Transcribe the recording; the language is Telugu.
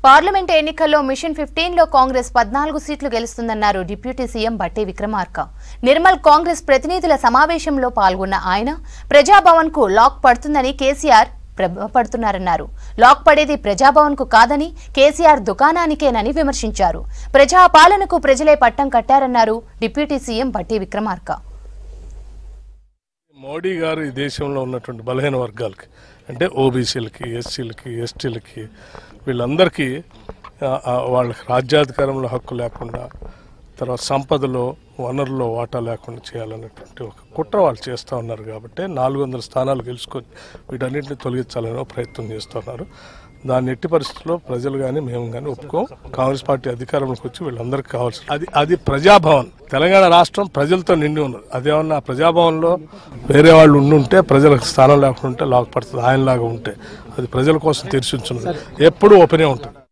పార్లమెంట్ ఎన్నికల్లో మిషన్ 15 లో కాంగ్రెస్ 14 సీట్లు గెలుస్తుందన్నారు డిప్యూటీ సీఎం బట్టి విక్రమార్క. నిర్మల్ కాంగ్రెస్ ప్రతినిధుల సమావేశంలో పాల్గొన్న ఆయన ప్రజాభవన్ కు లాక్ పడుతుందని కేసీఆర్ పడుతున్నారన్నారు. లాక్ పడేది ప్రజాభవన్ కు కాదని కేసీఆర్ దుకాణానికేనని విమర్శించారు. ప్రజాపాలనకు ప్రజలే పట్టం కట్టారన్నారు డిప్యూటీ సీఎం బట్టి విక్రమార్క. మోడీ గారు ఈ దేశంలో ఉన్నటువంటి బలహీన వర్గాలకి అంటే ఓబీసీలకి, ఎస్సీలకి, ఎస్టీలకి వీళ్ళందరికీ వాళ్ళకి రాజ్యాధికారంలో హక్కు లేకుండా, తర్వాత సంపదలో వనరుల్లో వాటా లేకుండా చేయాలనేటువంటి ఒక కుట్ర వాళ్ళు చేస్తూ ఉన్నారు. కాబట్టి 400 స్థానాలు గెలుచుకొని వీటన్నింటినీ తొలగించాలనే ప్రయత్నం చేస్తున్నారు. దాన్ని ఎట్టి పరిస్థితుల్లో ప్రజలు కానీ మేము కానీ ఒప్పుకోం. కాంగ్రెస్ పార్టీ అధికారంలోకి వచ్చి వీళ్ళందరికీ కావాల్సి అది ప్రజాభవన్. తెలంగాణ రాష్ట్రం ప్రజలతో నిండి ఉన్నది. అదేమన్నా ప్రజాభవన్లో వేరే వాళ్ళు ఉండుంటే ప్రజలకు స్థానం లేకుండా ఉంటే లాక్ పడుతుంది. ఆయనలాగా ఉంటే అది ప్రజల కోసం తెరిచి ఉంచున్నది. ఎప్పుడూ ఓపెనే ఉంటుంది.